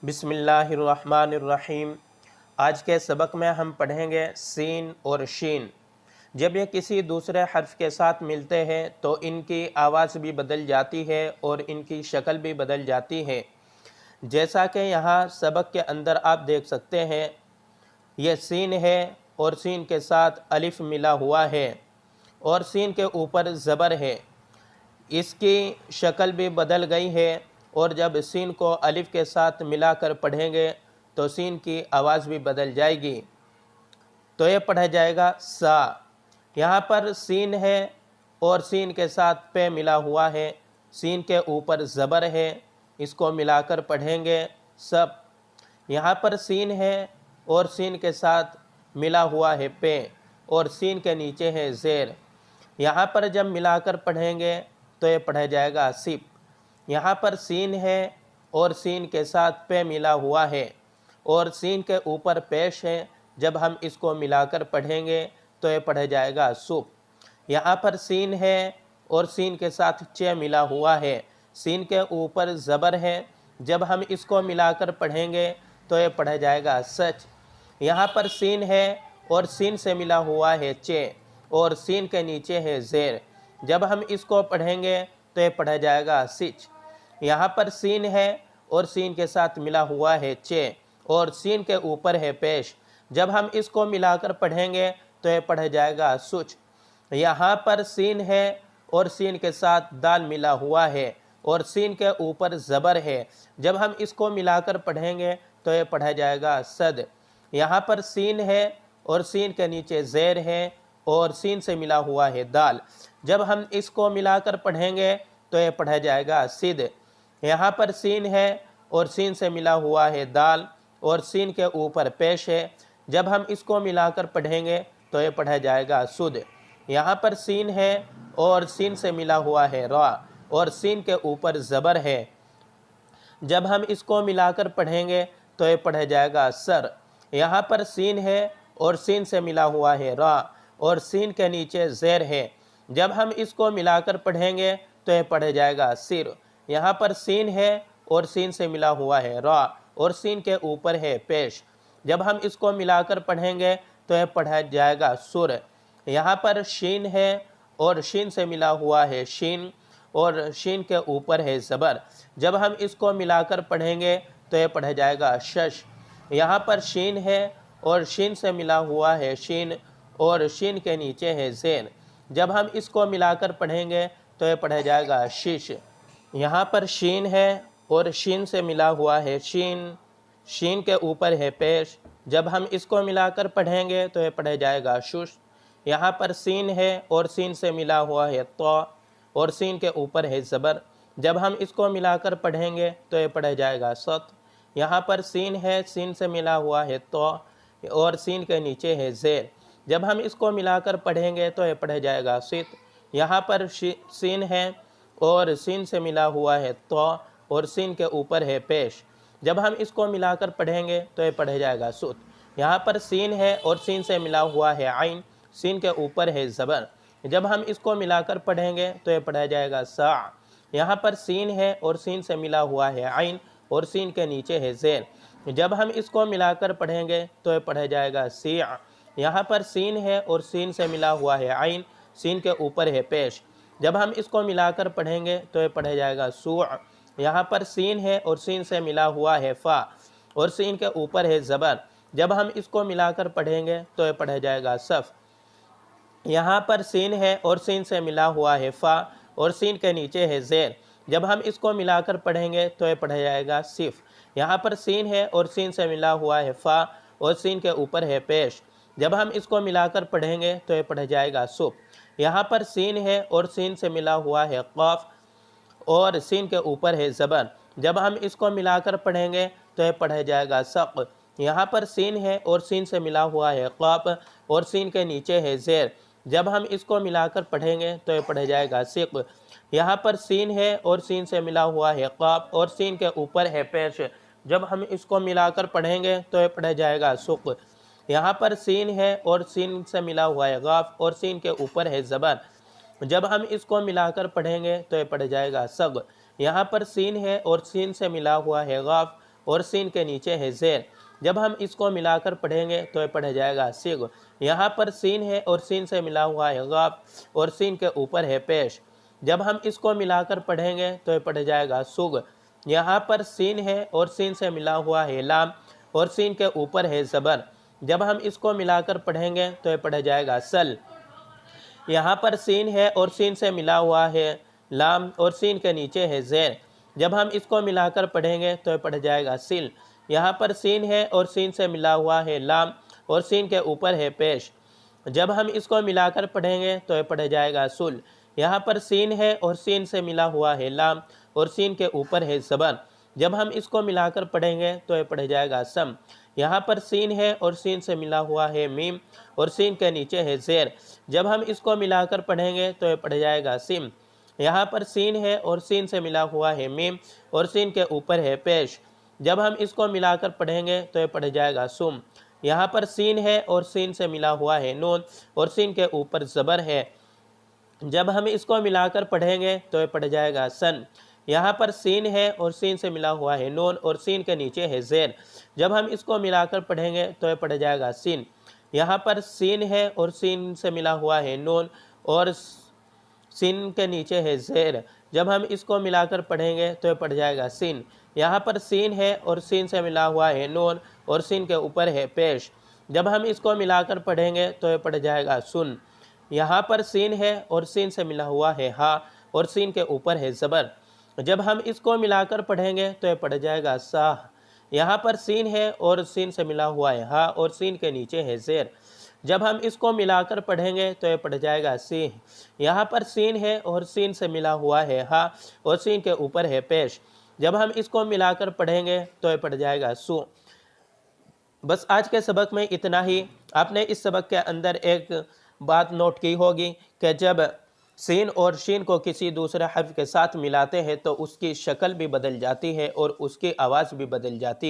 बिस्मिल्लाहिर्रहमानिर्रहीम। आज के सबक में हम पढ़ेंगे सीन और शीन। जब ये किसी दूसरे हर्फ के साथ मिलते हैं तो इनकी आवाज़ भी बदल जाती है और इनकी शक्ल भी बदल जाती है। जैसा कि यहाँ सबक के अंदर आप देख सकते हैं, ये सीन है और सीन के साथ अलिफ मिला हुआ है और सीन के ऊपर ज़बर है। इसकी शक्ल भी बदल गई है और जब सीन को अलिफ के साथ मिलाकर पढ़ेंगे तो सीन की आवाज़ भी बदल जाएगी। तो ये पढ़ा जाएगा सा। यहाँ पर सीन है और सीन के साथ पे मिला हुआ है, सीन के ऊपर ज़बर है, इसको मिलाकर पढ़ेंगे सब। यहाँ पर सीन है और सीन के साथ मिला हुआ है पे और सीन के नीचे है ज़ेर। यहाँ पर जब मिलाकर पढ़ेंगे तो ये पढ़ा जाएगा सिप। यहाँ पर सीन है और सीन के साथ पे मिला हुआ है और सीन के ऊपर पेश है, जब हम इसको मिलाकर पढ़ेंगे तो ये पढ़ा जाएगा सुप। यहाँ पर सीन है और सीन के साथ चे मिला हुआ है, सीन के ऊपर ज़बर है, जब हम इसको मिलाकर पढ़ेंगे तो ये पढ़ा जाएगा सच। यहाँ पर सीन है और सीन से मिला हुआ है चे और सीन के नीचे है ज़ेर, जब हम इसको पढ़ेंगे तो ये पढ़ा जाएगा सिच। यहाँ पर सीन है और सीन के साथ मिला हुआ है चे और सीन के ऊपर है पेश, जब हम इसको मिलाकर पढ़ेंगे तो ये पढ़ा जाएगा सुच। यहाँ पर सीन है और सीन के साथ दाल मिला हुआ है और सीन के ऊपर ज़बर है, जब हम इसको मिलाकर पढ़ेंगे तो ये पढ़ा जाएगा सद। यहाँ पर सीन है और सीन के नीचे ज़ेर है और सीन से मिला हुआ है दाल, जब हम इसको मिलाकर पढ़ेंगे तो ये पढ़ा जाएगा सिद। यहाँ पर सीन है और सीन से मिला हुआ है दाल और सीन के ऊपर पेश है, जब हम इसको मिलाकर पढ़ेंगे तो ये पढ़ा जाएगा सुद। यहाँ पर सीन है और सीन से मिला हुआ है रा और सीन के ऊपर ज़बर है, जब हम इसको मिलाकर पढ़ेंगे तो ये पढ़ा जाएगा सर। यहाँ पर सीन है और सीन से मिला हुआ है रा और सीन के नीचे ज़ेर है, जब हम इसको मिलाकर पढ़ेंगे तो ये पढ़ा जाएगा सिर। यहाँ पर सीन है और सीन से मिला हुआ है रा और सीन के ऊपर है पेश, जब हम इसको मिलाकर पढ़ेंगे तो ये पढ़ा जाएगा सुर। यहाँ पर शीन है और शीन से मिला हुआ है शीन और शीन के ऊपर है ज़बर, जब हम इसको मिलाकर पढ़ेंगे तो ये पढ़ा जाएगा शश। यहाँ पर शीन है और शीन से मिला हुआ है शीन और शीन के नीचे है ज़ेन, जब हम इसको मिलाकर पढ़ेंगे तो ये पढ़ा जाएगा शीश। यहाँ पर शीन है और शीन से मिला हुआ है शीन, शीन के ऊपर है पेश, जब हम इसको मिलाकर पढ़ेंगे तो ये पढ़ा जाएगा शुश। यहाँ पर सीन है और सीन से मिला हुआ है तो और सीन के ऊपर है ज़बर, जब हम इसको मिलाकर पढ़ेंगे तो ये पढ़ा जाएगा सत। यहाँ पर सीन है, सीन से मिला हुआ है तो और सीन के नीचे है ज़ेर, जब हम इसको मिलाकर पढ़ेंगे तो ये पढ़ा जाएगा सित। यहाँ पर सीन है और सीन से मिला हुआ है तो और सीन के ऊपर है पेश, जब हम इसको मिलाकर पढ़ेंगे तो ये पढ़ा जाएगा सुत। यहाँ पर सीन है और सीन से मिला हुआ है आइन, सीन के ऊपर है ज़बर, जब हम इसको मिलाकर पढ़ेंगे तो ये पढ़ा जाएगा सा। यहाँ पर सीन है और सीन से मिला हुआ है आइन और सीन के नीचे है ज़ेर, जब हम इसको मिलाकर पढ़ेंगे तो ये पढ़ा जाएगा सिया। यहाँ पर सीन है और सीन से मिला हुआ है आइन, सीन के ऊपर है पेश, जब हम इसको मिलाकर पढ़ेंगे तो ये पढ़ा जाएगा सू। यहाँ पर सीन है और सीन से मिला हुआ है फ़ा और सीन के ऊपर है ज़बर, जब हम इसको मिलाकर पढ़ेंगे तो ये पढ़ा जाएगा सफ़। यहाँ पर सीन है और सीन से मिला हुआ है फ़ा और सीन के नीचे है ज़ेर, जब हम इसको मिलाकर पढ़ेंगे तो ये पढ़ा जाएगा सिफ़। यहाँ पर सीन है और सीन से मिला हुआ है फ़ा और सीन के ऊपर है पेश, जब हम इसको मिलाकर पढ़ेंगे तो ये पढ़ा जाएगा सुप। यहाँ पर सीन है और सीन से मिला हुआ है क़ाफ और सीन के ऊपर है ज़बर, जब हम इसको मिलाकर पढ़ेंगे तो ये पढ़ा जाएगा सक़। यहाँ पर सीन है और सीन से मिला हुआ है क़ाफ और सीन के नीचे है ज़ेर, जब हम इसको मिलाकर पढ़ेंगे तो ये पढ़ा जाएगा सिक़। यहाँ पर सीन है और सीन से मिला हुआ है क़ाफ और सीन के ऊपर है पेश, जब हम इसको मिलाकर पढ़ेंगे तो ये पढ़ा जाएगा सुक़। यहाँ पर सीन है और सीन से मिला हुआ है गाफ और सीन के ऊपर है ज़बर, जब हम इसको मिलाकर पढ़ेंगे तो ये पढ़ जाएगा सग। यहाँ पर सीन है और सीन से मिला हुआ है गाफ اور سین کے نیچے ہے زیر، جب ہم اس کو ملا کر پڑھیں گے تو یہ پڑھا جائے گا سگ۔ یہاں پر سین ہے اور سین سے ملا ہوا ہے غاب اور سین کے اوپر ہے پیش، جب ہم اس کو ملا کر پڑھیں گے تو یہ پڑھا جائے گا سگ۔ یہاں پر سین ہے اور سین سے ملا ہوا ہے لام اور سین کے اوپر ہے زبر، جب ہم اس کو ملا کر پڑھیں گے تو یہ پڑھا جائے گا سل۔ یہاں پر سین ہے اور سین سے ملا ہوا ہے لام اور سین کے نیچے ہے زیر، جب ہم اس کو ملا کر پڑھیں گے تو یہ پڑھا جائے گا سل۔ یہاں پر سین ہے اور سین سے ملا ہوا ہے لام اور سین کے اوپر ہے پیش، جب ہم اس کو ملا کر پڑھیں گے تو یہ پڑھا جائے گا سل۔ یہاں پر سین ہے اور سین سے ملا ہوا ہے لام اور سین کے اوپر ہے زبر، جب ہم اس کو ملا کر پڑھیں گے تو یہ پڑھا جائے گا سم۔ یہاں پر سین ہے اور سین سے ملا ہوا ہے میم اور سین کے نیچے ہے زیر، جب ہم اس کو ملا کر پڑھیں گے تو یہ پڑھا جائے گا سم۔ یہاں پر سین ہے اور سین سے ملا ہوا ہے میم اور سین کے اوپر ہے پیش، جب ہم اس کو ملا کر پڑھیں گے تو یہ پڑھا جائے گا سم۔ یہاں پر سین ہے اور سین سے ملا ہوا ہے نون اور سین کے اوپر زبر ہے، جب ہم اس کو ملا کر پڑھیں گے تو یہ پڑھا جائے گا سن۔ یہاں پر سین ہے اور سین سے ملا ہوا ہے نون اور سین کے نیچے ہے زیر، جب ہم اس کو ملا کر پڑھیں گے تو یہ پڑھا جائے گا سین۔ یہاں پر سین ہے اور سین سے ملا ہوا ہے نون اور سین کے نیچے ہے زیر، جب ہم اس کو ملا کر پڑھیں گے تو یہ پڑھ جائے گا سین۔ یہاں پر سین ہے اور سین سے ملا ہوا ہے نون اور سین کے اوپر ہے پیش، جب ہم اس کو ملا کر پڑھیں گے تو یہ پڑھ جائے گا سن۔ یہاں پر سین ہے اور سین سے ملا ہوا ہے ہا اور سین کے اوپر ہے زبر، جب ہم اس کو ملا کر پڑھیں گے تو یہ پڑھ جائے گا ساہ۔ یہاں پر سین ہے اور سین سے ملا ہوا ہے ہا اور سین کے نیچے ہے زیر، جب ہم اس کو ملا کر پڑھیں گے تو یہ پڑھ جائے گا سیہ۔ یہاں پر سین ہے اور سین سے ملا ہوا ہے ہا اور سین کے اوپر ہے پیش، جب ہم اس کو ملا کر پڑھیں گے تو یہ پڑھ جائے گا سو۔ بس آج کے سبق میں اتنا ہی۔ آپ نے اس سبق کے اندر ایک بات نوٹ کی ہوگی کہ جب سین اور شین کو کسی دوسرے حرف کے ساتھ ملاتے ہیں تو اس کی شکل بھی بدل جاتی ہے اور اس کی آواز بھی بدل جاتی ہے۔